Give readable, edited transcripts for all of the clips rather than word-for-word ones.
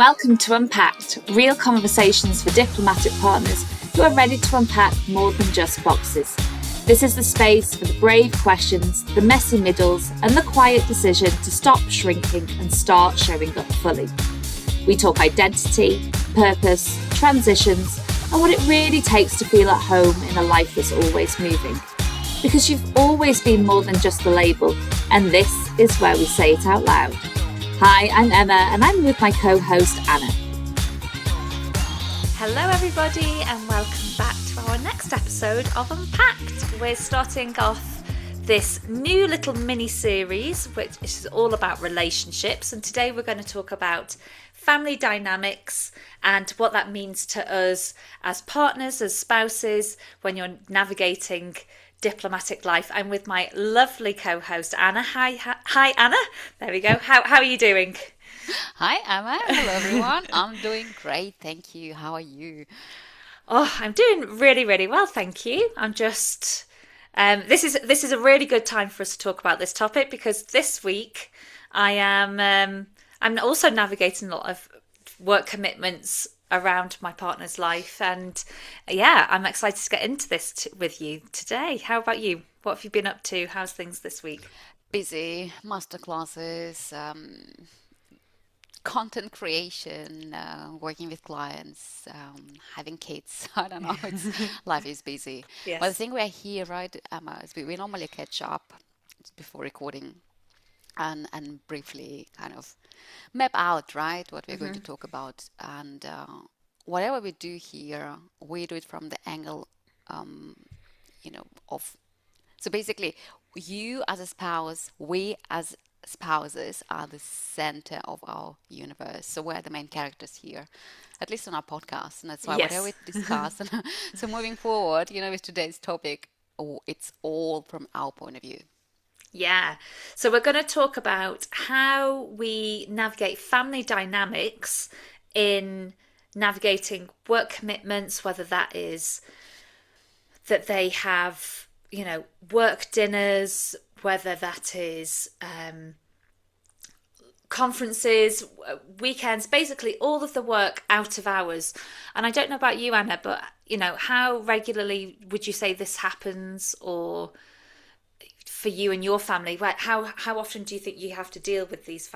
Welcome to Unpacked, real conversations for diplomatic partners who are ready to unpack more than just boxes. This is the space for the brave questions, the messy middles, and the quiet decision to stop shrinking and start showing up fully. We talk identity, purpose, transitions, and what it really takes to feel at home in a life that's always moving. Because you've always been more than just the label, and this is where we say it out loud. Hi, I'm Emma, and I'm with my co-host Anna. Hello everybody, and welcome back to our next episode of Unpacked. We're starting off this new little mini-series, which is all about relationships, and today we're going to talk about family dynamics and what that means to us as partners, as spouses, when you're navigating diplomatic life. I'm with my lovely co-host Anna. Hi Anna. There we go. How are you doing? Hi Emma. Hello everyone. I'm doing great, thank you. How are you? Oh, I'm doing really, really well, thank you. I'm just this is a really good time for us to talk about this topic because this week I'm also navigating a lot of work commitments around my partner's life, and yeah, I'm excited to get into this with you today. How about you? What have you been up to? How's things this week? Busy, masterclasses, content creation, working with clients, having kids. I don't know, life is busy. Yes. But the thing we're here, right, Emma, is we normally catch up before recording and briefly kind of map out, right, what we're going to talk about. And whatever we do here, we do it from the angle, of. So basically, you as a spouse, we as spouses are the center of our universe. So we're the main characters here, at least on our podcast. And that's why whatever we discuss. So moving forward, with today's topic, it's all from our point of view. Yeah. So we're going to talk about how we navigate family dynamics in navigating work commitments, whether that is that they have, work dinners, whether that is conferences, weekends, basically all of the work out of hours. And I don't know about you, Anna, but, how regularly would you say this happens, or for you and your family, how often do you think you have to deal with these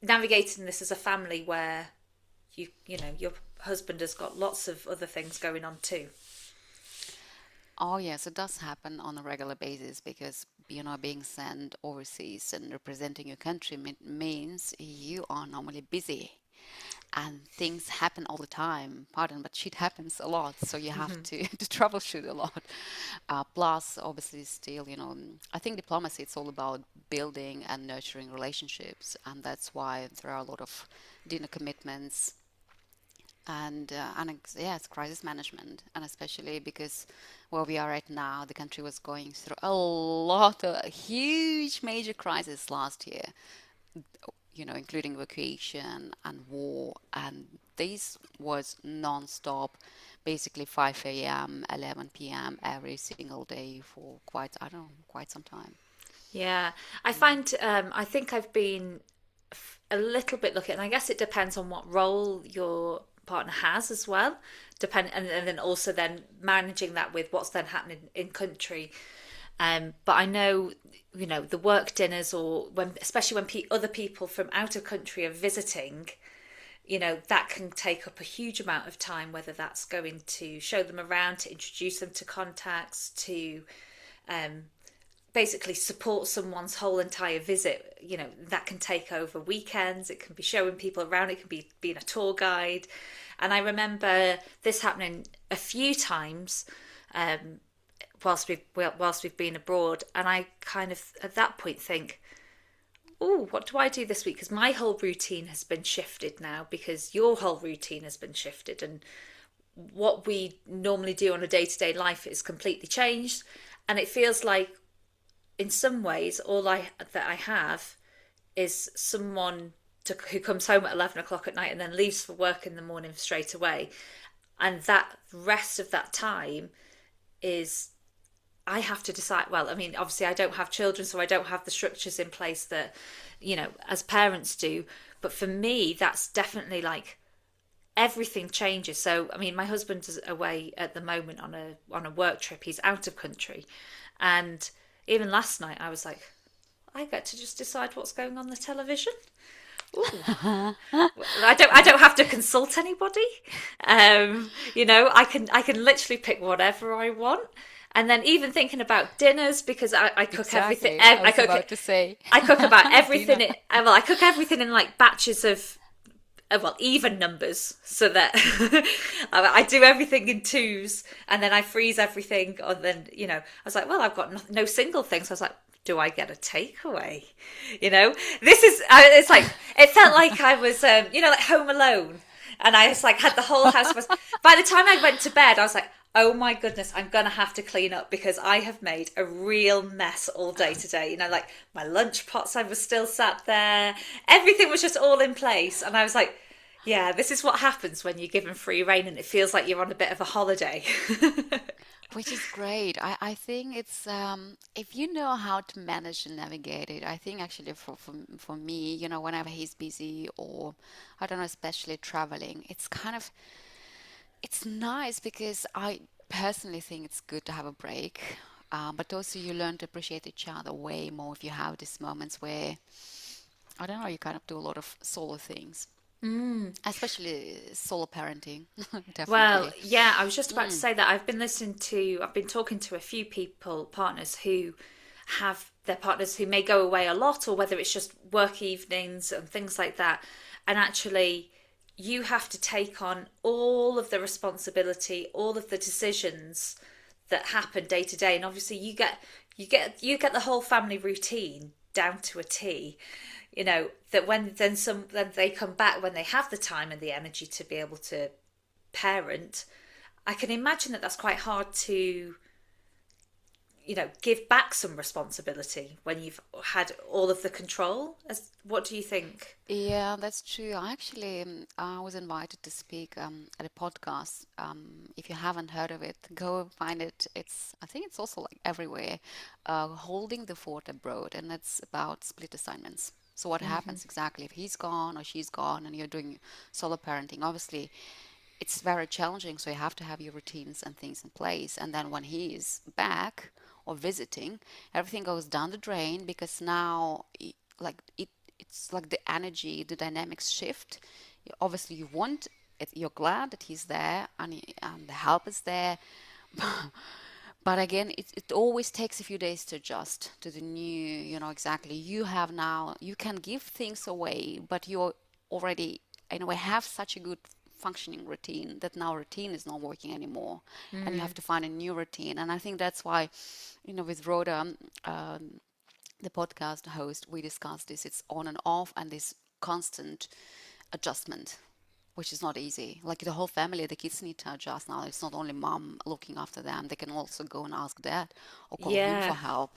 navigating this as a family where your husband has got lots of other things going on too? Oh yes, it does happen on a regular basis because being sent overseas and representing your country means you are normally busy. And things happen all the time, pardon, but shit happens a lot. So you have to troubleshoot a lot. Plus, obviously, still, I think diplomacy, it's all about building and nurturing relationships. And that's why there are a lot of dinner commitments and it's crisis management. And especially because where we are right now, the country was going through a huge major crisis last year. Including evacuation and war, and this was non-stop, basically 5 a.m., 11 p.m. every single day for quite some time. Yeah, I find, I think I've been a little bit lucky, and I guess it depends on what role your partner has as well, and then also then managing that with what's then happening in country. But I know, the work dinners, or especially when other people from out of country are visiting, that can take up a huge amount of time, whether that's going to show them around, to introduce them to contacts, to basically support someone's whole entire visit. That can take over weekends. It can be showing people around. It can be being a tour guide. And I remember this happening a few times, whilst we've been abroad, and I kind of at that point think, oh, what do I do this week? Because my whole routine has been shifted now, because your whole routine has been shifted, and what we normally do on a day-to-day life is completely changed. And it feels like in some ways all that I have is someone who comes home at 11 o'clock at night and then leaves for work in the morning straight away, and that rest of that time is I have to decide. Well, I mean, obviously, I don't have children, so I don't have the structures in place that, as parents do. But for me, that's definitely like everything changes. So, I mean, my husband is away at the moment on a work trip. He's out of country, and even last night, I was like, I get to just decide what's going on the television. Ooh. I don't have to consult anybody. I can literally pick whatever I want. And then even thinking about dinners, because I cook everything. I was about to say. I cook about everything. I cook everything in like batches of even numbers, so that I do everything in twos, and then I freeze everything. And then I was like, well, I've got no single thing, so I was like, do I get a takeaway? This is it's like it felt like I was like Home Alone, and I was like had the whole house. By the time I went to bed, I was like, oh my goodness, I'm gonna have to clean up because I have made a real mess all day today. Like my lunch pots, I was still sat there. Everything was just all in place, and I was like, yeah, this is what happens when you're given free rein, and it feels like you're on a bit of a holiday. Which is great. I think it's if you know how to manage and navigate it, I think actually for me, whenever he's busy or I don't know, especially traveling, it's nice because I personally think it's good to have a break. But also you learn to appreciate each other way more if you have these moments where I don't know, you kind of do a lot of solo things. Especially solo parenting, definitely. Well, yeah, I was just about to say that I've been talking to a few partners who have their partners who may go away a lot, or whether it's just work evenings and things like that. And actually, you have to take on all of the responsibility, all of the decisions that happen day to day. And obviously you get the whole family routine down to a T. That when they come back, when they have the time and the energy to be able to parent, I can imagine that that's quite hard to give back some responsibility when you've had all of the control. What do you think? Yeah, that's true. I was invited to speak at a podcast. If you haven't heard of it, go find it. I think it's also like everywhere, holding the fort abroad, and it's about split assignments. So what happens exactly if he's gone or she's gone and you're doing solo parenting? Obviously, it's very challenging, so you have to have your routines and things in place. And then when he is back or visiting, everything goes down the drain because now, it's like the energy, the dynamics shift. Obviously, you want it, you're glad that he's there and the help is there. But again, it always takes a few days to adjust to the new, exactly. You can give things away, but you already, in a way, have such a good functioning routine that now routine is not working anymore. And you have to find a new routine. And I think that's why, with Rhoda, the podcast host, we discussed this. It's on and off and this constant adjustment, which is not easy. Like the whole family, the kids need to adjust now. It's not only mom looking after them. They can also go and ask dad or call him for help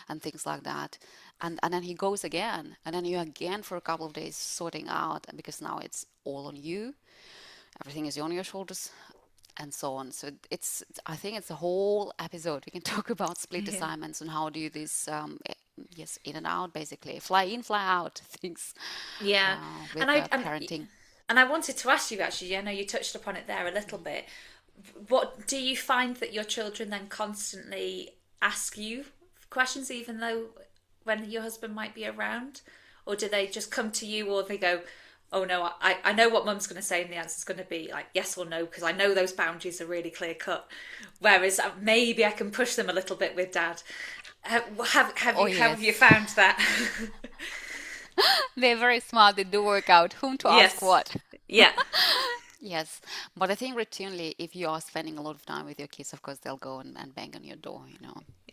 and things like that. And then he goes again. And then you again for a couple of days sorting out because now it's all on you. Everything is on your shoulders and so on. So I think it's a whole episode. We can talk about split assignments and how do you this, in and out, basically. Fly in, fly out things with parenting. And I wanted to ask you, actually, I know you touched upon it there a little bit. What do you find that your children then constantly ask you questions, even though when your husband might be around? Or do they just come to you, or they go, oh no, I know what mum's going to say and the answer's going to be like yes or no, because I know those boundaries are really clear cut. Whereas maybe I can push them a little bit with dad. Have you found that? They're very smart. They do work out whom to ask what. Yeah. Yes. But I think routinely, if you are spending a lot of time with your kids, of course, they'll go and bang on your door,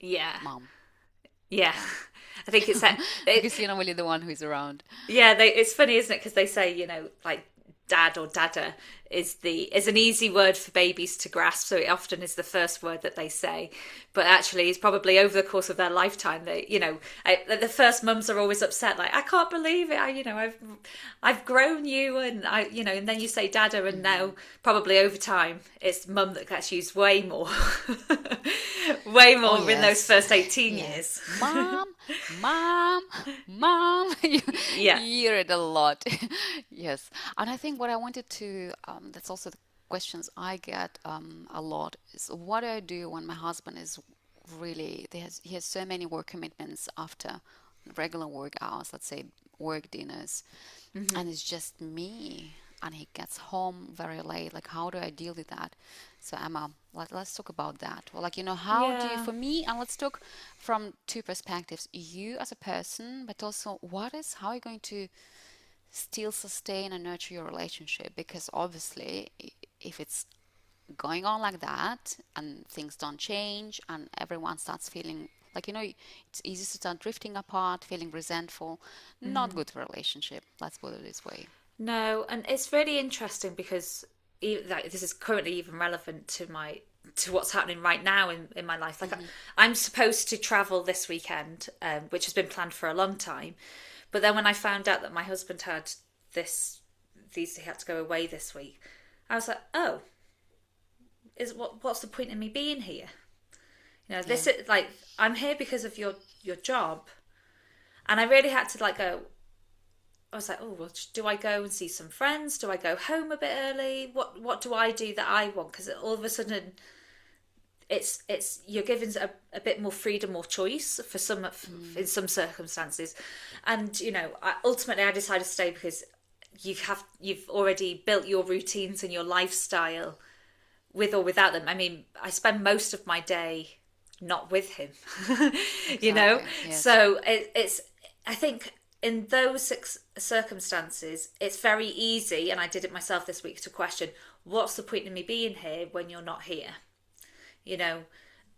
Yeah. Mom. Yeah. I think it's because you're not really the one who's around. Yeah, it's funny, isn't it? Because they say, like dad or dada, is an easy word for babies to grasp, so it often is the first word that they say, but actually it's probably over the course of their lifetime they, the first mums are always upset, like, I can't believe it, I've grown you, and and then you say dada, and now probably over time it's mum that gets used way more way more Oh in those yes, first 18 yes. years. Mom, mom, mom. You Yeah. hear it a lot. Yes. And I think what I wanted to, that's also the questions I get a lot is what do I do when my husband is really, he has so many work commitments after regular work hours, let's say work dinners, and it's just me, and he gets home very late. Like, how do I deal with that? So Emma, let's talk about that. Well, like, how do you, Yeah. for me, and let's talk from two perspectives, you as a person, but also how are you going to still sustain and nurture your relationship? Because obviously, if it's going on like that and things don't change and everyone starts feeling like, it's easy to start drifting apart, feeling resentful, not good for relationship. Let's put it this way. No, and it's really interesting because like, this is currently even relevant to what's happening right now in my life. Like, I'm supposed to travel this weekend, which has been planned for a long time. But then when I found out that my husband had he had to go away this week, I was like, oh, what's the point in me being here? This Yeah. is like, I'm here because of your job, and I really had to like go. I was like, oh, well, do I go and see some friends? Do I go home a bit early? What do I do that I want? Because all of a sudden, it's you're given a bit more freedom or choice for some in some circumstances, and ultimately I decided to stay because you've already built your routines and your lifestyle with or without them. I mean, I spend most of my day not with him, Exactly. Yes. so it's I think in those circumstances, it's very easy, and I did it myself this week, to question, what's the point in me being here when you're not here?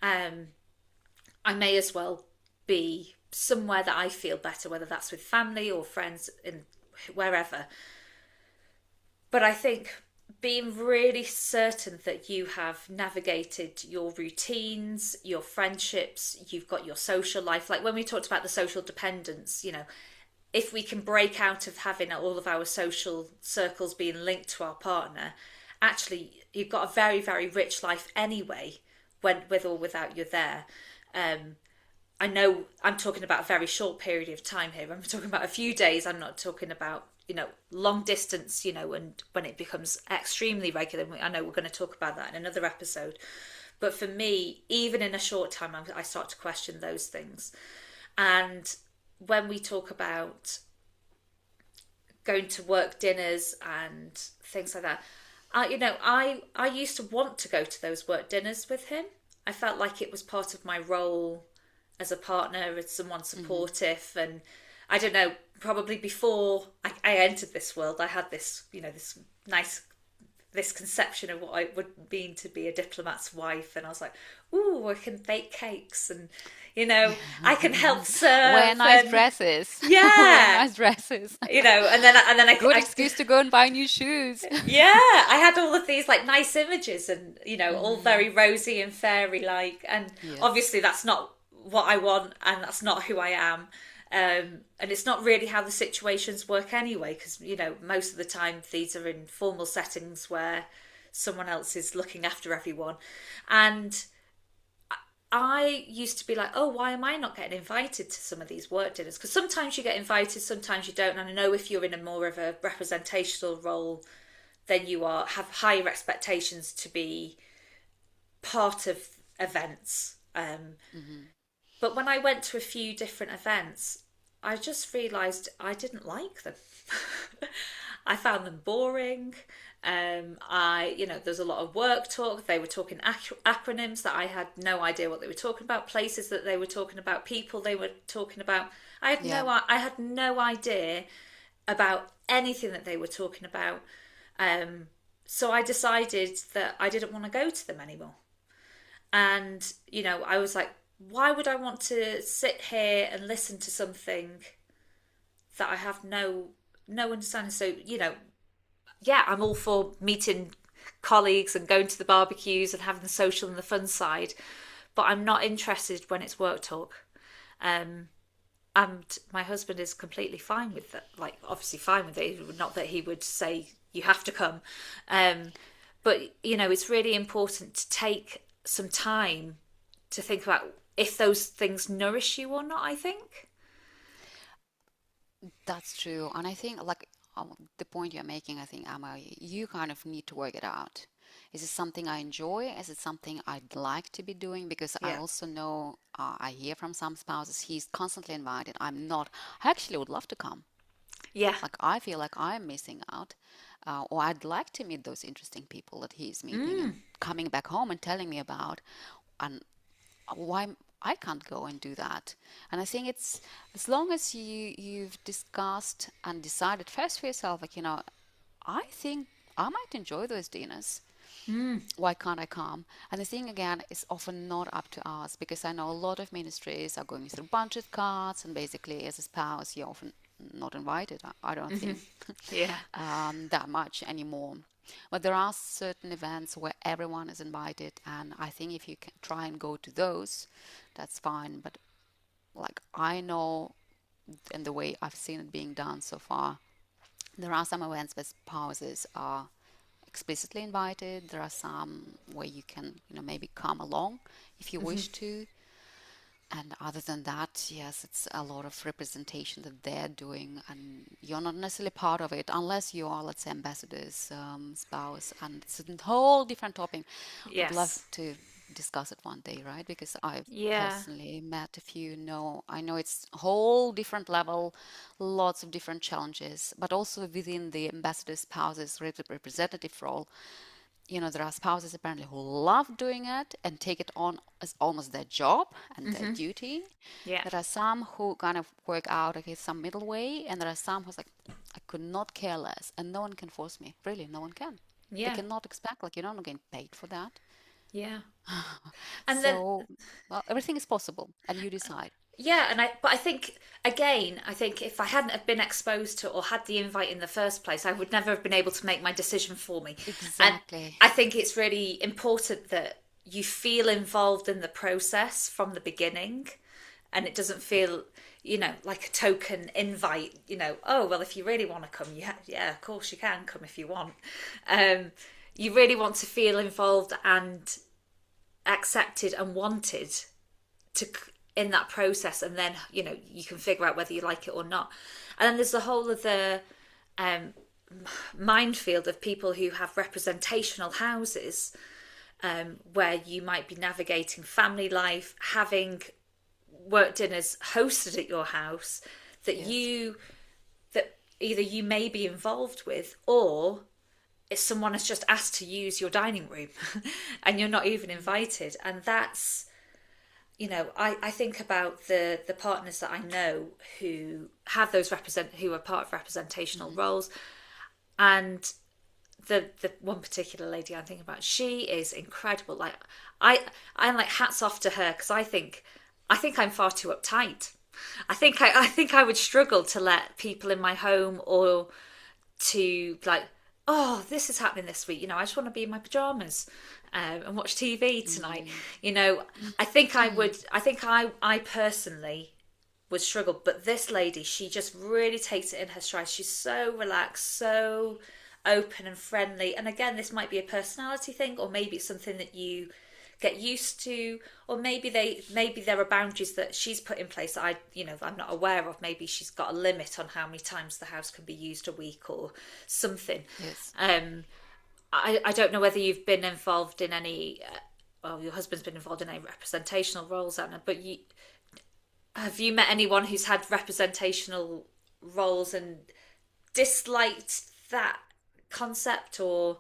I may as well be somewhere that I feel better, whether that's with family or friends, in wherever. But I think being really certain that you have navigated your routines, your friendships, you've got your social life. Like when we talked about the social dependence, if we can break out of having all of our social circles being linked to our partner, actually you've got a very, very rich life anyway, when with or without you're there. I know I'm talking about a very short period of time here. I'm talking about a few days. I'm not talking about, long distance, and when it becomes extremely regular. I know we're going to talk about that in another episode. But for me, even in a short time, I start to question those things. And when we talk about going to work dinners and things like that, I used to want to go to those work dinners with him. I felt like it was part of my role as a partner, as someone supportive. And I don't know, probably before I entered this world, I had this, this conception of what it would mean to be a diplomat's wife. And I was like, ooh, I can bake cakes, and, I can help serve. Wear nice and, dresses. Yeah. Wear nice dresses. and then I Good excuse to go and buy new shoes. yeah, I had all of these like nice images, and all very rosy and fairy like, and Yes. obviously that's not what I want, and that's not who I am, and it's not really how the situations work anyway, because most of the time these are in formal settings where someone else is looking after everyone. And I used to be like, oh, why am I not getting invited to some of these work dinners? Because sometimes you get invited, sometimes you don't. And I know if you're in a more of a representational role, then you have higher expectations to be part of events. But when I went to a few different events, I just realised I didn't like them. I found them boring. There's a lot of work talk. They were talking acronyms that I had no idea what they were talking about. Places that they were talking about. People they were talking about. I had no idea about anything that they were talking about. So I decided that I didn't want to go to them anymore. And I was like, why would I want to sit here and listen to something that I have no understanding? So yeah, I'm all for meeting colleagues and going to the barbecues and having the social and the fun side, but I'm not interested when it's work talk. Um, and my husband is completely fine with that, like obviously fine with it. Not that he would say you have to come, um, but it's really important to take some time to think about if those things nourish you or not. I think. That's true. And I think, like, the point you're making, I think, Emma, you kind of need to work it out. Is it something I enjoy? Is it something I'd like to be doing? Because I Yeah. also know, I hear from some spouses, he's constantly invited. I'm not. I actually would love to come. Yeah. Like, I feel like I'm missing out. Or I'd like to meet those interesting people that he's meeting Mm. and coming back home and telling me about. And why I can't go and do that. And I think it's, as long as you've discussed and decided first for yourself, like, I think I might enjoy those dinners. Mm. Why can't I come? And the thing again is often not up to us, because I know a lot of ministries are going through budget cuts, and basically as a spouse you're often not invited. I don't think Yeah. that much anymore. But there are certain events where everyone is invited, and I think if you can try and go to those, that's fine. But like, I know, in the way I've seen it being done so far, there are some events where spouses are explicitly invited. There are some where you can, maybe come along if you wish to. And other than that, yes, it's a lot of representation that they're doing, and you're not necessarily part of it unless you are, let's say, ambassador's spouse. And it's a whole different topic. Would love Yes. to discuss it one day, right? Because I've Yeah. personally met a few. No, I know it's a whole different level, lots of different challenges, but also within the ambassador spouse's representative role, there are spouses apparently who love doing it and take it on as almost their job and their duty. Yeah. There are some who kind of work out, okay, some middle way, and there are some who's like, I could not care less, and no one can force me. Really, no one can. They Yeah. cannot expect, like, you're not getting paid for that. Yeah. And then So, well, everything is possible, and you decide. yeah, but I think again, I think if I hadn't have been exposed to or had the invite in the first place, I would never have been able to make my decision for me. And Exactly. I think it's really important that you feel involved in the process from the beginning, and it doesn't feel, like a token invite. Oh well, if you really want to come, yeah, of course you can come if you want. Um, you really want to feel involved and accepted and wanted to in that process, and then you can figure out whether you like it or not. And then there's the whole of the minefield of people who have representational houses, where you might be navigating family life, having work dinners hosted at your house that Yes. that either you may be involved with, or if someone has just asked to use your dining room and you're not even invited. And that's, I think about the partners that I know who have those who are part of representational roles, and the one particular lady I'm thinking about, she is incredible. Like, I'm like, hats off to her, because I think I'm far too uptight. I think I would struggle to let people in my home, or to like, oh, this is happening this week. I just want to be in my pajamas, and watch TV tonight. Mm. I think I would. I think I personally would struggle. But this lady, she just really takes it in her stride. She's so relaxed, so open and friendly. And again, this might be a personality thing, or maybe it's something that you get used to, or maybe there are boundaries that she's put in place that I'm not aware of. Maybe she's got a limit on how many times the house can be used a week or something. Yes. I don't know whether you've been involved in any, well, your husband's been involved in any representational roles, Anna, but have you met anyone who's had representational roles and disliked that concept, or?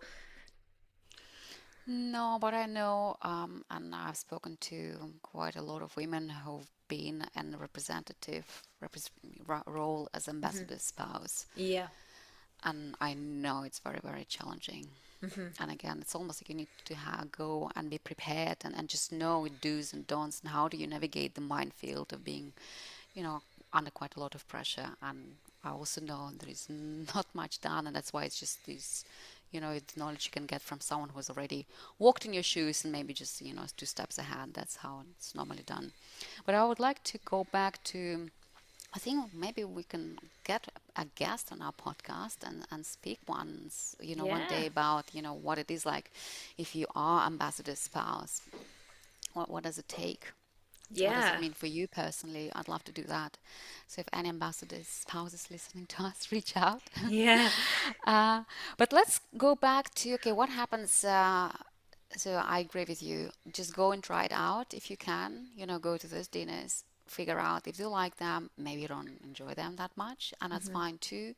No, but I know, and I've spoken to quite a lot of women who've been in a role as ambassador spouse, Yeah. and I know it's very, very challenging. And again, it's almost like you need to go and be prepared, and just know do's and don'ts, and how do you navigate the minefield of being, under quite a lot of pressure. And I also know there is not much done, and that's why it's just this, it's knowledge you can get from someone who's already walked in your shoes and maybe just, 2 steps ahead. That's how it's normally done. But I would like to go back to, I think maybe we can get a guest on our podcast and speak one Yeah. day about, what it is like if you are ambassador spouse. What does it take? What does it Yeah. mean for you personally? I'd love to do that. So if any ambassadors, spouses listening to us, reach out. Yeah. uh, but let's go back to, okay, what happens? So I agree with you. Just go and try it out if you can. Go to those dinners, figure out if you like them. Maybe you don't enjoy them that much, and that's fine too.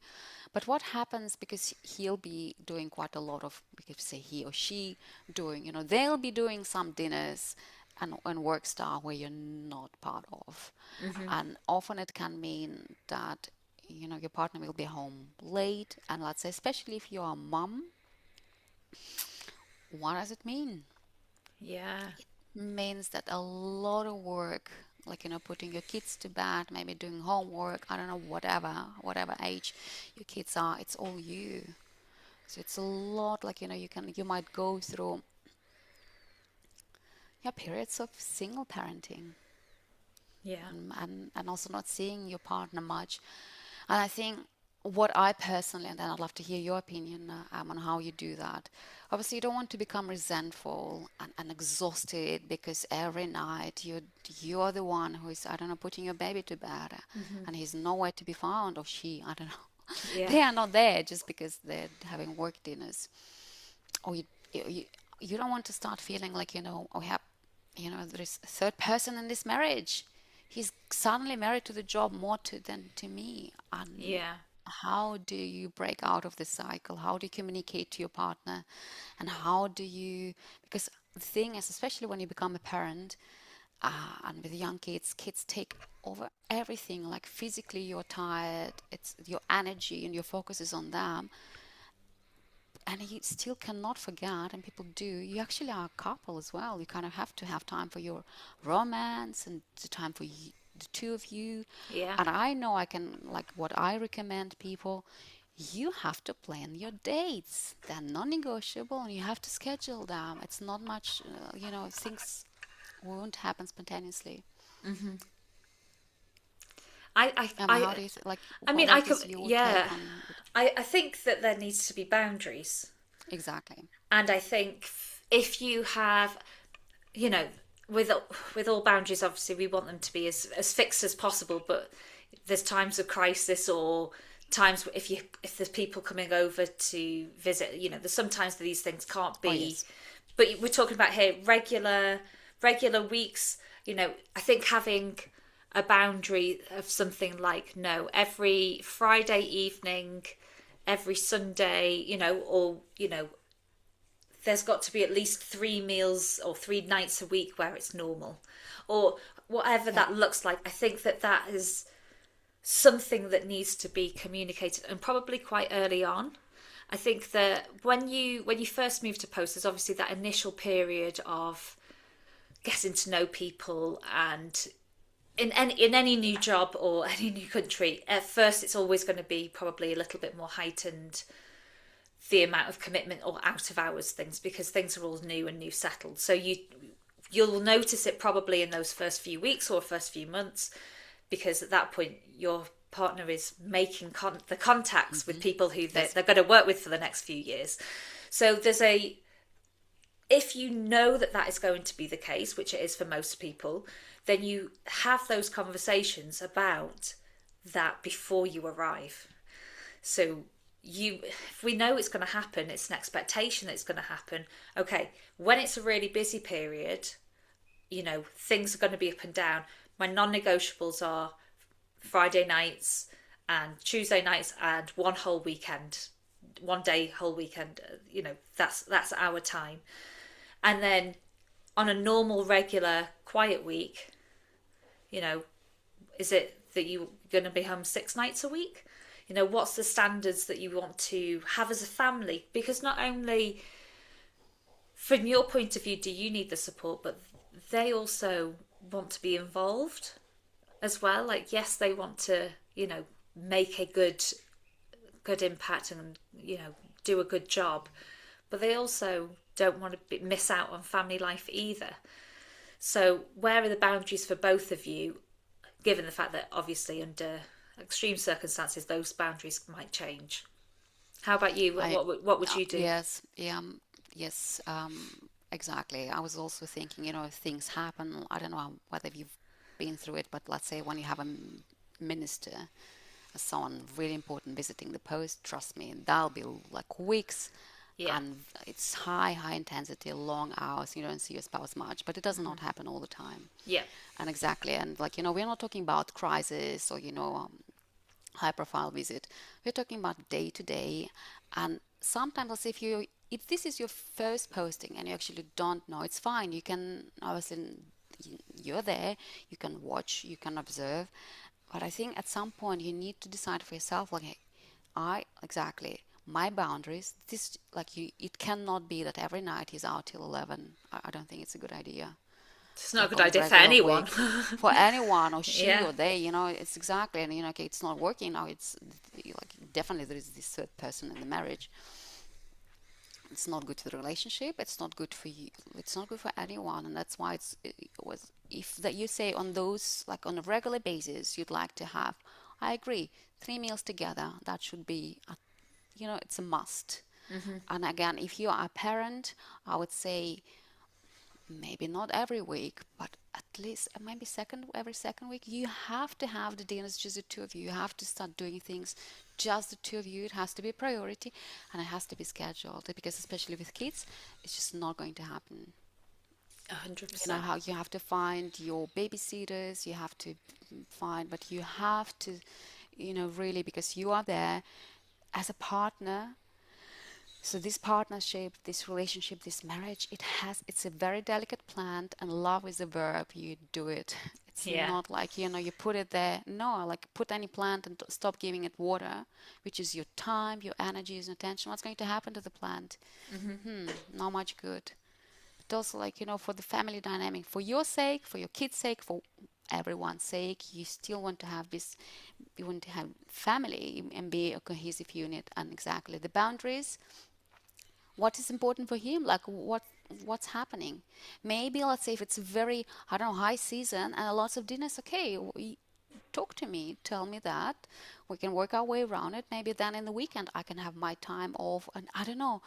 But what happens, because he'll be doing quite a lot of, we could say he or she doing, they'll be doing some dinners and work style where you're not part of. And often it can mean that, your partner will be home late. And let's say, especially if you're a mom, what does it mean? Yeah. Means that a lot of work, like, putting your kids to bed, maybe doing homework, I don't know, whatever age your kids are, it's all you. So it's a lot, like, you might go through periods of single parenting, Yeah. and also not seeing your partner much. And I think what I personally, and then I'd love to hear your opinion on how you do that. Obviously, you don't want to become resentful and exhausted because every night you're the one who is, I don't know, putting your baby to bed, and he's nowhere to be found, or she, I don't know. Yeah. They are not there just because they're having work dinners. Or you don't want to start feeling like, there is a third person in this marriage. He's suddenly married to the job more than to me. And Yeah. how do you break out of this cycle? How do you communicate to your partner? And how do you, because the thing is, especially when you become a parent, and with young kids take over everything. Like physically you're tired, it's your energy and your focus is on them. And you still cannot forget, and people do, you actually are a couple as well. You kind of have to have time for your romance and the time for the two of you. Yeah. And I know I can, like, what I recommend people, you have to plan your dates. They're non-negotiable and you have to schedule them. It's not much, things won't happen spontaneously. How do you, like, I mean, I what could, is your yeah. take on it? I think that there needs to be boundaries. Exactly. And I think if you have, you know, with all boundaries, obviously we want them to be as fixed as possible. But there's times of crisis, or times if there's people coming over to visit, there's sometimes these things can't be. Oh, yes. But we're talking about here regular weeks. I think having a boundary of something like, no, every Friday evening, every Sunday, there's got to be at least 3 meals or 3 nights a week where it's normal, or whatever that looks like. I think that is something that needs to be communicated, and probably quite early on. I think that when you first move to post, there's obviously that initial period of getting to know people, and in any new job or any new country, at first it's always going to be probably a little bit more heightened, the amount of commitment or out of hours things, because things are all new and new settled. So you'll notice it probably in those first few weeks or first few months, because at that point your partner is making the contacts with people who they're going to work with for the next few years. So if you know that is going to be the case, which it is for most people, then you have those conversations about that before you arrive. So if we know it's going to happen, it's an expectation that it's going to happen. Okay, when it's a really busy period, things are going to be up and down. My non-negotiables are Friday nights and Tuesday nights and one day whole weekend. That's our time. And then on a normal, regular, quiet week, is it that you're going to be home 6 nights a week? What's the standards that you want to have as a family? Because not only from your point of view do you need the support, but they also want to be involved as well. Like, yes, they want to, make a good impact and, do a good job, but they also don't want to miss out on family life either. So where are the boundaries for both of you, given the fact that obviously under extreme circumstances those boundaries might change? How about you? What would you do? Yes, yeah, yes, exactly. I was also thinking, if things happen, I don't know whether you've been through it, but let's say when you have a minister, someone really important visiting the post, trust me, that'll be like weeks, Yeah. and it's high intensity, long hours. You don't see your spouse much, but it does not happen all the time. Yeah. And exactly, and like, we're not talking about crisis or, high profile visit. We're talking about day to day. And sometimes, let's say if this is your first posting and you actually don't know, it's fine. You can obviously, you're there, you can watch, you can observe. But I think at some point you need to decide for yourself, like, hey, my boundaries, this, like, it cannot be that every night he's out till 11. I don't think it's a good idea. It's not a Like good on a idea for regular anyone. week. For anyone, or she Yeah. or they, it's exactly, and okay, it's not working now. It's like, definitely there is this third person in the marriage. It's not good for the relationship. It's not good for you. It's not good for anyone, and that's why it was. If that you say on those, like on a regular basis, you'd like to have, I agree, 3 meals together. That should be, it's a must. And again, if you are a parent, I would say maybe not every week, but at least maybe every second week, you have to have the dinners just the two of you. You have to start doing things just the two of you. It has to be a priority, and it has to be scheduled, because especially with kids, it's just not going to happen. 100%. How you have to find your babysitters, you have to find, but you have to, really, because you are there as a partner. So this partnership, this relationship, this marriage, it's a very delicate plant, and love is a verb. You do it. It's Yeah. not like, you put it there. No, like, put any plant and stop giving it water, which is your time, your energy, your attention. What's going to happen to the plant? Not much good. But also, like, for the family dynamic, for your sake, for your kids' sake, for everyone's sake, you still want to have this, you want to have family and be a cohesive unit. And exactly the boundaries, what is important for him, like what's happening. Maybe, let's say, if it's a very, I don't know, high season and lots of dinners, okay, talk to me, tell me that, we can work our way around it. Maybe then in the weekend I can have my time off, and I don't know.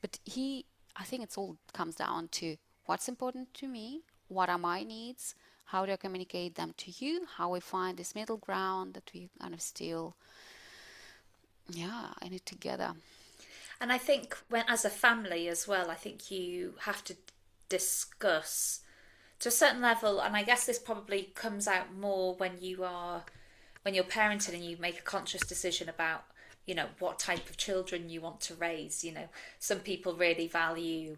But I think it's all comes down to what's important to me, what are my needs, how do I communicate them to you, how we find this middle ground that we kind of still, in it together. And I think when, as a family as well, I think you have to discuss to a certain level, and I guess this probably comes out more when you're parenting and you make a conscious decision about, what type of children you want to raise. Some people really value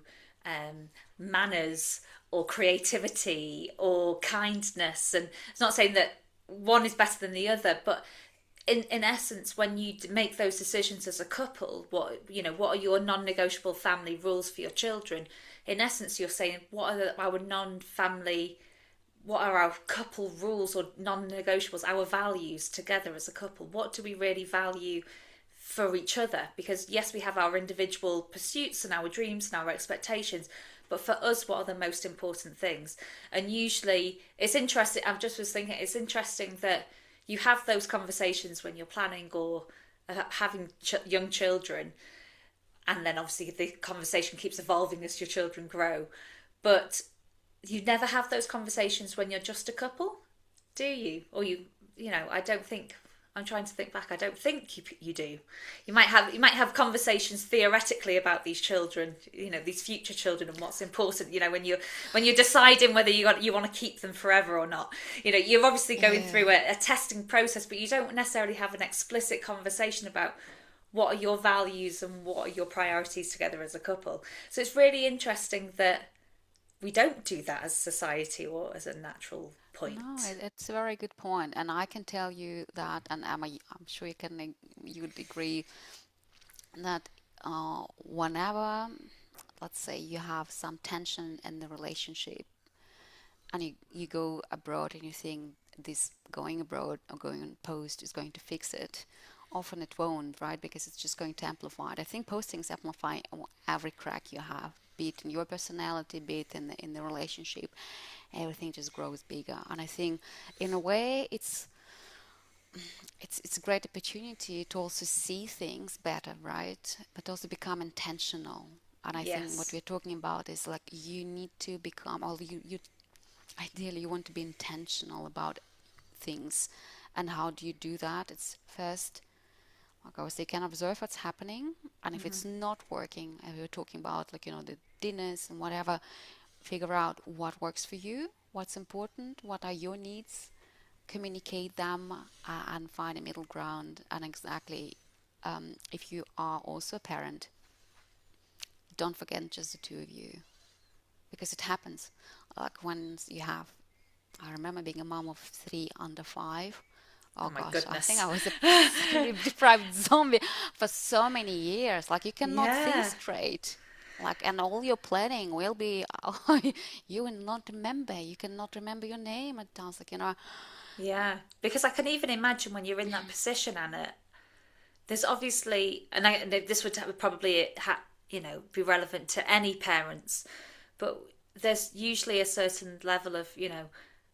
manners or creativity or kindness, and it's not saying that one is better than the other, but in essence, when you make those decisions as a couple, what are your non-negotiable family rules for your children? In essence, you're saying, what are our couple rules or non-negotiables, our values together as a couple? What do we really value for each other? Because yes, we have our individual pursuits and our dreams and our expectations, but for us, what are the most important things? And usually, it's interesting. I just was thinking, it's interesting that you have those conversations when you're planning or having young children, and then obviously the conversation keeps evolving as your children grow. But you never have those conversations when you're just a couple, do you? Or I don't think. I'm trying to think back. I don't think you do. You might have conversations theoretically about these children, these future children, and what's important. When you're deciding whether you want to keep them forever or not. You're obviously going through a testing process, but you don't necessarily have an explicit conversation about what are your values and what are your priorities together as a couple. So it's really interesting that we don't do that as society or as a natural point. No, it's a very good point, and I can tell you that, and I'm sure you'd agree that whenever, let's say, you have some tension in the relationship, and you go abroad and you think this going abroad or going on post is going to fix it. Often it won't, right? Because it's just going to amplify it. I think postings amplify every crack you have, be it in your personality, be it in the relationship. Everything just grows bigger. And I think in a way it's a great opportunity to also see things better, right? But also become intentional. And I think what Yes. we're talking about is like you need to become, or you ideally you want to be intentional about things. And how do you do that? It's first, like I was saying, you can observe what's happening, and if it's not working, and we were talking about like the dinners and whatever, figure out what works for you, what's important, what are your needs, communicate them, and find a middle ground. And exactly, if you are also a parent, don't forget just the two of you, because it happens. Like when you have, I remember being a mom of 3 under 5. Oh Oh my gosh, I think goodness. I was a sleep-deprived zombie for so many years. Like you cannot think Yeah. straight. Like, and all your planning will be, you will not remember. You cannot remember your name at times. Like. Yeah. Because I can even imagine when you're in that position, Anna, there's obviously, and this would probably be relevant to any parents, but there's usually a certain level of,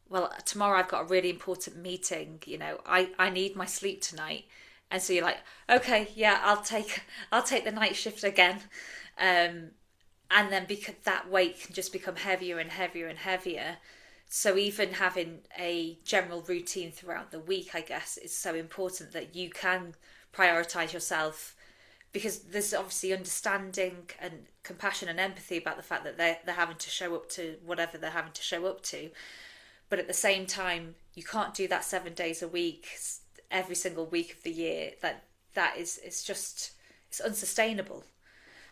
well, tomorrow I've got a really important meeting, I need my sleep tonight. And so you're like, okay, yeah, I'll take the night shift again. And then because that weight can just become heavier and heavier and heavier. So even having a general routine throughout the week, I guess, is so important that you can prioritize yourself, because there's obviously understanding and compassion and empathy about the fact that they're having to show up to whatever they're having to show up to. But at the same time, you can't do that 7 days a week, every single week of the year. That is, it's unsustainable.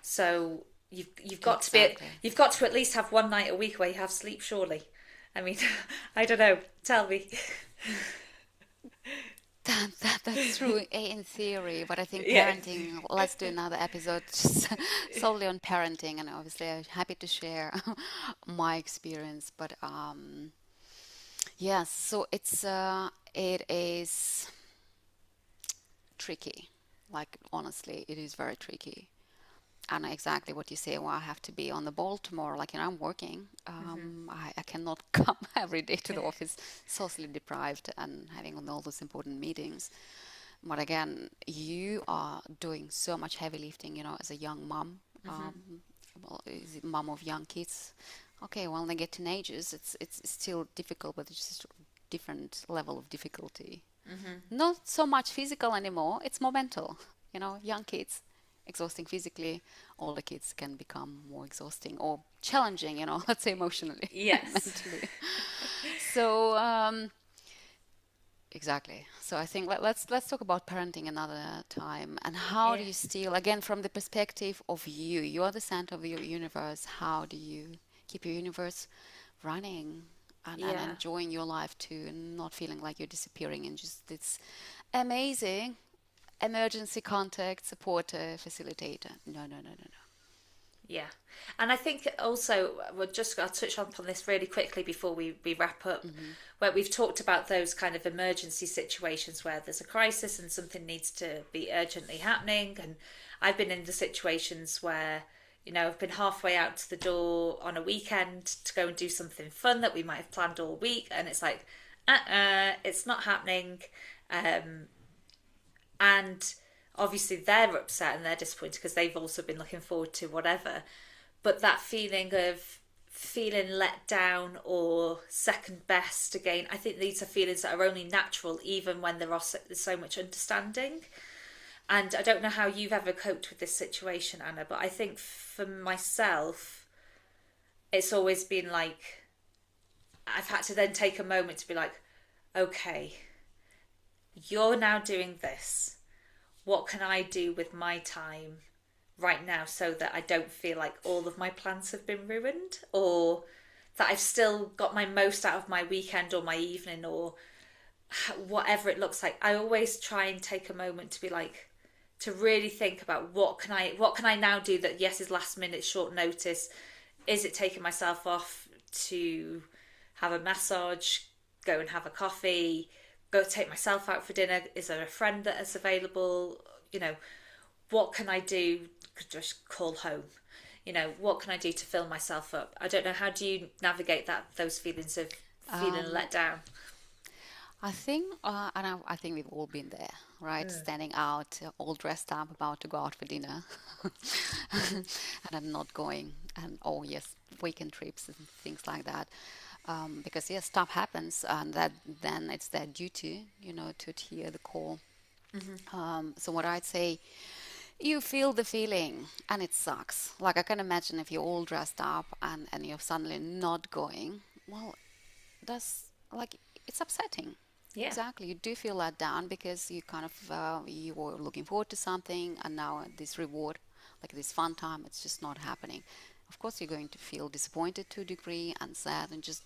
So you've got to be Exactly. you've got to at least have one night a week where you have sleep, surely. I mean, I don't know. Tell me. That's true in theory, but I think Yeah. parenting, let's do another episode just solely on parenting, and obviously I'm happy to share my experience. But yes, so it is tricky. Like honestly, it is very tricky. And exactly what you say, well, I have to be on the ball tomorrow. Like, I'm working. I cannot come every day to the office, so sleep deprived and having all those important meetings. But again, you are doing so much heavy lifting, as a young mom, well, is it mom of young kids. Okay, well, when they get teenagers, it's still difficult, but it's just a different level of difficulty. Not so much physical anymore, it's more mental. Young kids, exhausting physically, older kids can become more exhausting or challenging, let's say emotionally, Yes. mentally. So, exactly. So I think let's talk about parenting another time. And how do Yeah. you still, again, from the perspective of you, you are the center of your universe. How do you keep your universe running and Yeah. enjoying your life too, and not feeling like you're disappearing and just this amazing emergency contact supporter facilitator? No, no, no, no, no. Yeah. And I think also I'll touch on this really quickly before we wrap up, where we've talked about those kind of emergency situations where there's a crisis and something needs to be urgently happening. And I've been in the situations where, I've been halfway out to the door on a weekend to go and do something fun that we might have planned all week. And it's like, it's not happening. And obviously they're upset and they're disappointed because they've also been looking forward to whatever. But that feeling of feeling let down or second best again, I think these are feelings that are only natural even when there's so much understanding. And I don't know how you've ever coped with this situation, Anna, but I think for myself, it's always been like, I've had to then take a moment to be like, okay, you're now doing this. What can I do with my time right now so that I don't feel like all of my plans have been ruined, or that I've still got my most out of my weekend or my evening or whatever it looks like? I always try and take a moment to be like, to really think about what can I now do that, yes, is last minute, short notice. Is it taking myself off to have a massage, go and have a coffee, go take myself out for dinner? Is there a friend that is available? You know, what can I do? Just call home. You know, what can I do to fill myself up? I don't know. How do you navigate those feelings of feeling let down? I think, I think we've all been there, right? Standing out, all dressed up, about to go out for dinner, and I'm not going. And oh yes, weekend trips and things like that. Because yes, stuff happens, and that then it's their duty, to hear the call. So what I'd say, you feel the feeling, and it sucks. Like I can imagine if you're all dressed up and you're suddenly not going. Well, that's like it's upsetting. Yeah. Exactly. You do feel let down because you kind of you were looking forward to something, and now this reward, like this fun time, it's just not happening. Of course, you're going to feel disappointed to a degree and sad, and just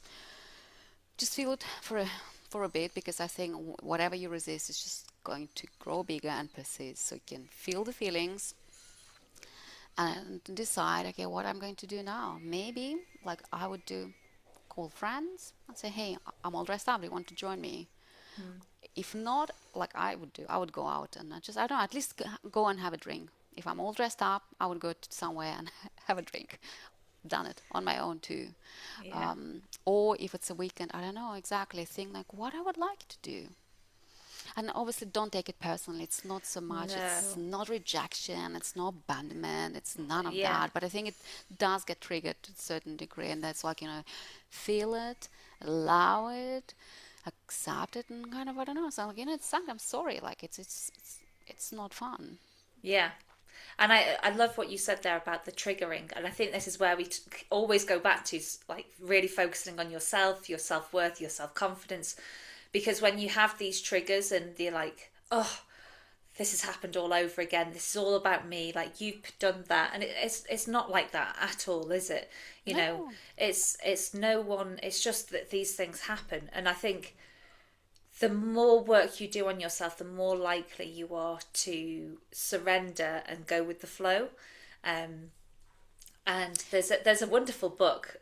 feel it for a bit, because I think whatever you resist is just going to grow bigger and persist. So you can feel the feelings and decide, okay, what I'm going to do now. Maybe like I would do, call friends and say, hey, I'm all dressed up. Do you want to join me? If not, like I would go out and I don't know, at least go and have a drink. If I'm all dressed up, I would go to somewhere and have a drink. Done it on my own too. Yeah. Or if it's a weekend, I don't know exactly. Think like what I would like to do. And obviously, don't take it personally. It's not so much. No. It's not rejection. It's not abandonment. It's none of Yeah. that. But I think it does get triggered to a certain degree, and that's like feel it, allow it, accept it, and kind of I don't know. So like it's something. I'm sorry. Like it's not fun. Yeah. And I love what you said there about the triggering. And I think this is where we always go back to, like, really focusing on yourself, your self-worth, your self-confidence. Because when you have these triggers and you're like, oh, this has happened all over again. This is all about me. Like, you've done that. And it's not like that at all, is it? You know, it's no one. It's just that these things happen. And I think the more work you do on yourself, the more likely you are to surrender and go with the flow. And there's a wonderful book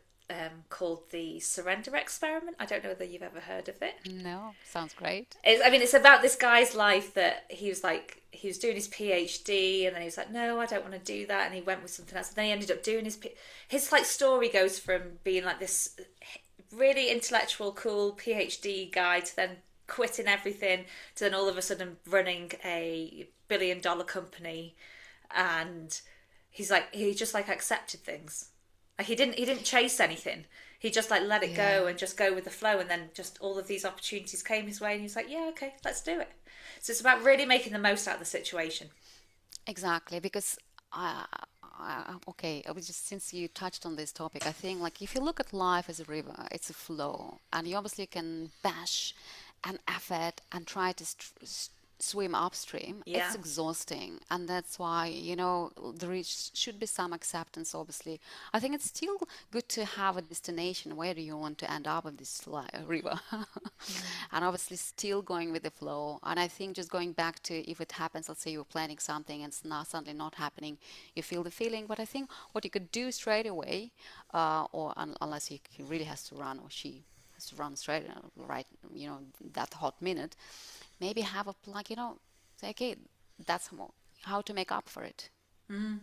called The Surrender Experiment. I don't know whether you've ever heard of it. No, sounds great. It's about this guy's life that he was doing his PhD, and then he was like, no, I don't want to do that, and he went with something else. And then he ended up doing his like story goes from being like this really intellectual, cool PhD guy to then quitting everything to then all of a sudden running a billion-dollar company. And he just like accepted things. Like he didn't chase anything. He just like let it go and just go with the flow, and then just all of these opportunities came his way, and he was like, yeah, okay, let's do it. So it's about really making the most out of the situation. Exactly, because okay, I was just since you touched on this topic, I think like if you look at life as a river, it's a flow, and you obviously can bash and effort and try to swim upstream. Yeah. It's exhausting, and that's why there should be some acceptance. Obviously, I think it's still good to have a destination. Where do you want to end up in this river? And obviously still going with the flow. And I think just going back to, if it happens, let's say you were planning something and it's now suddenly not happening, you feel the feeling. But I think what you could do straight away, unless he really has to run, or she has to run straight right, that hot minute, maybe have a plug, say, okay, that's how to make up for it. We're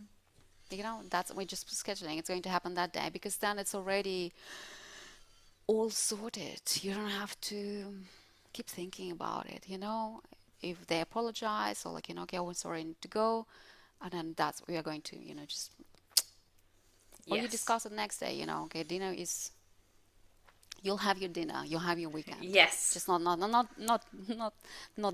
just scheduling. It's going to happen that day, because then it's already all sorted. You don't have to keep thinking about it, If they apologize or like, okay, I'm sorry, I need to go. And then we are going to, just, or you discuss it next day, okay, dinner is, you'll have your dinner, you'll have your weekend. Yes. Just not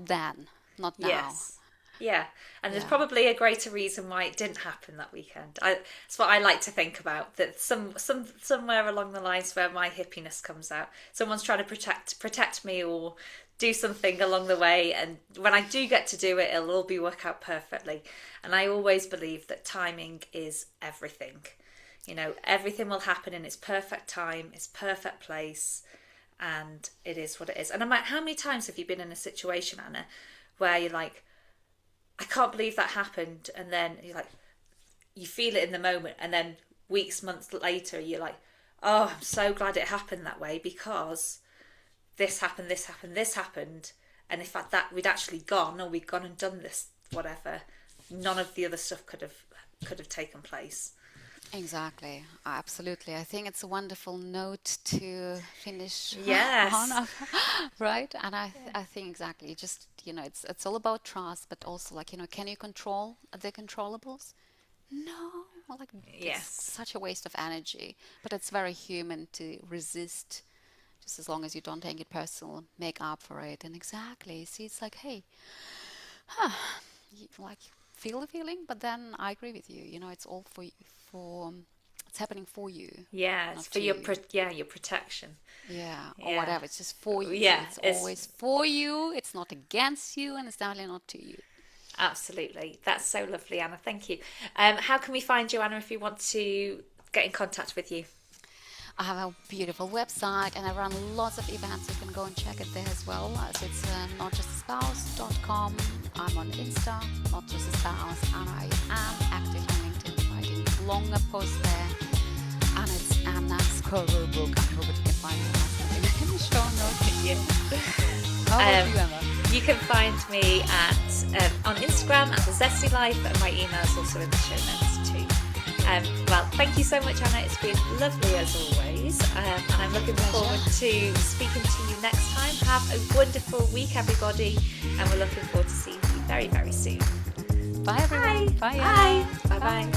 then, not now. Yes. Yeah. And there's probably a greater reason why it didn't happen that weekend. That's what I like to think about, that somewhere along the lines where my hippiness comes out, someone's trying to protect me or do something along the way, and when I do get to do it, it'll all work out perfectly. And I always believe that timing is everything. Everything will happen in its perfect time, its perfect place, and it is what it is. And I'm like, how many times have you been in a situation, Anna, where you're like, I can't believe that happened, and then you're like, you feel it in the moment, and then weeks, months later, you're like, oh, I'm so glad it happened that way, because this happened, this happened, this happened, and if at that we'd actually gone, or we'd gone and done this, whatever, none of the other stuff could have taken place. Exactly, absolutely. I think it's a wonderful note to finish Yes. on, right? And I think exactly, just, it's all about trust, but also like, can you control the controllables? No, like Yes. it's such a waste of energy, but it's very human to resist, just as long as you don't take it personal, make up for it. And exactly, see, it's like, hey, like feel the feeling, but then I agree with you. It's all for it's happening for you. Yeah, it's for your protection. Yeah, or whatever. It's just for you. Yeah, it's always for you. It's not against you, and it's definitely not to you. Absolutely. That's so lovely, Anna. Thank you. How can we find you, Anna, if we want to get in contact with you? I have a beautiful website, and I run lots of events. You can go and check it there as well. So it's notjustaspouse.com. I'm on Insta, Not Just a Spouse, and I am active on LinkedIn, writing longer posts there. And it's Anna Skorobuk. I hope you can find me in the show notes. Yeah. How about you, Emma? You can find me on Instagram at The Zesty Life, and my email is also in the show notes too. Well, thank you so much, Anna. It's been lovely as always, and I'm looking forward to speaking to you next time. Have a wonderful week, everybody, and we're looking forward to seeing you very, very soon. Bye, everyone. Bye. Bye. Bye. Bye.